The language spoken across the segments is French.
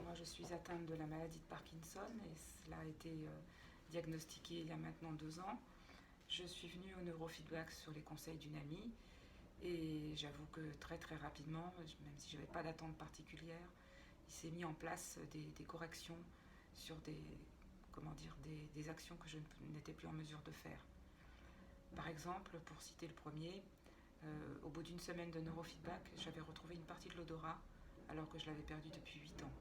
moi je suis atteinte de la maladie de Parkinson et cela a été diagnostiqué il y a maintenant 2 ans. Je suis venue au neurofeedback sur les conseils d'une amie et j'avoue que très très rapidement, même si je n'avais pas d'attente particulière, il s'est mis en place des corrections sur des actions que je n'étais plus en mesure de faire. Par exemple, pour citer le premier, au bout d'une semaine de neurofeedback, j'avais retrouvé une partie de l'odorat alors que je l'avais perdue depuis 8 ans.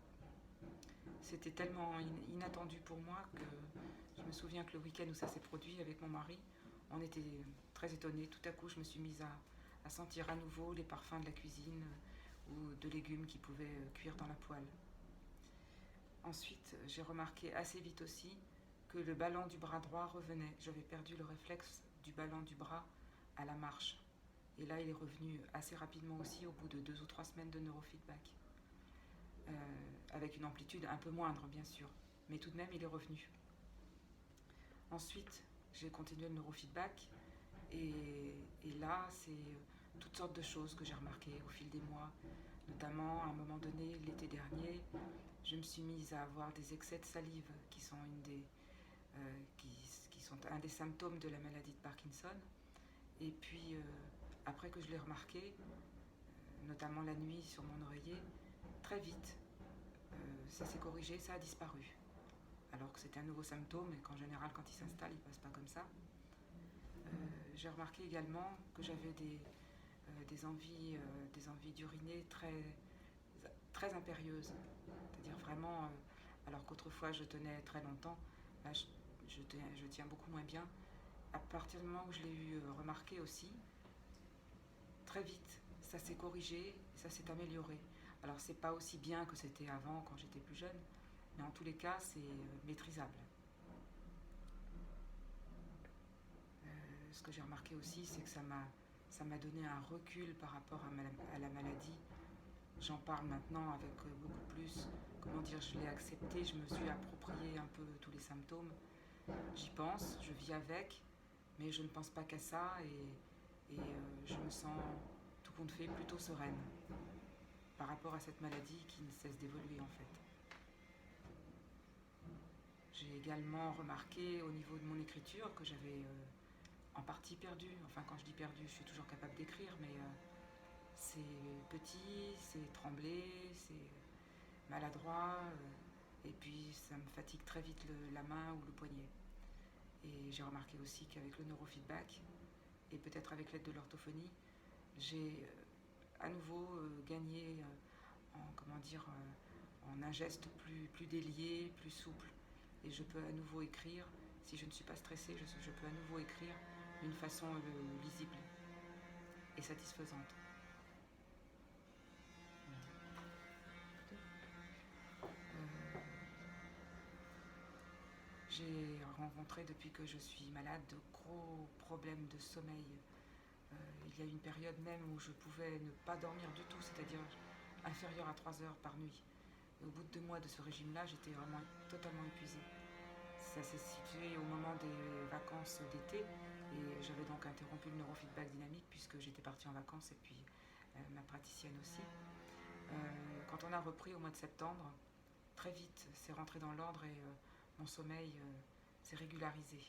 C'était tellement inattendu pour moi que je me souviens que le week-end où ça s'est produit avec mon mari, on était très étonnés. Tout à coup, je me suis mise à sentir à nouveau les parfums de la cuisine ou de légumes qui pouvaient cuire dans la poêle. Ensuite, j'ai remarqué assez vite aussi que le ballon du bras droit revenait. J'avais perdu le réflexe du ballon du bras à la marche. Et là, il est revenu assez rapidement aussi au bout de 2 ou 3 semaines de neurofeedback. Avec une amplitude un peu moindre, bien sûr. Mais tout de même, il est revenu. Ensuite, j'ai continué le neurofeedback. Et là, c'est toutes sortes de choses que j'ai remarquées au fil des mois. Notamment, à un moment donné, l'été dernier, je me suis mise à avoir des excès de salive qui sont qui sont un des symptômes de la maladie de Parkinson. Et puis, après que je l'ai remarqué, notamment la nuit sur mon oreiller, très vite, ça s'est corrigé, ça a disparu. Alors que c'était un nouveau symptôme et qu'en général, quand il s'installe, il ne passe pas comme ça. J'ai remarqué également que j'avais des envies d'uriner très impérieuses. C'est-à-dire vraiment, alors qu'autrefois je tenais très longtemps, là je tiens beaucoup moins bien. À partir du moment où je l'ai eu remarqué aussi, très vite, ça s'est corrigé et ça s'est amélioré. Alors c'est pas aussi bien que c'était avant quand j'étais plus jeune, mais en tous les cas c'est maîtrisable. Ce que j'ai remarqué aussi, c'est que ça m'a donné un recul par rapport à la maladie. J'en parle maintenant avec beaucoup plus, comment dire, je l'ai accepté, je me suis approprié un peu tous les symptômes. J'y pense, je vis avec, mais je ne pense pas qu'à ça et je me sens tout compte fait plutôt sereine par rapport à cette maladie qui ne cesse d'évoluer en fait. J'ai également remarqué au niveau de mon écriture que j'avais en partie perdu. Enfin, quand je dis perdu, je suis toujours capable d'écrire, mais c'est petit, c'est tremblé, c'est maladroit, et puis ça me fatigue très vite la main ou le poignet. Et j'ai remarqué aussi qu'avec le neurofeedback, et peut-être avec l'aide de l'orthophonie, j'ai à nouveau gagné en un geste plus délié, plus souple. Et je peux à nouveau écrire, si je ne suis pas stressée, je peux à nouveau écrire d'une façon lisible et satisfaisante. J'ai rencontré depuis que je suis malade de gros problèmes de sommeil. Il y a eu une période même où je pouvais ne pas dormir du tout, c'est-à-dire inférieur à 3 heures par nuit. Et au bout de 2 mois de ce régime-là, j'étais vraiment totalement épuisée. Ça s'est situé au moment des vacances d'été et j'avais donc interrompu le neurofeedback dynamique puisque j'étais partie en vacances et puis ma praticienne aussi. Quand on a repris au mois de septembre, très vite, c'est rentré dans l'ordre et mon sommeil s'est régularisé.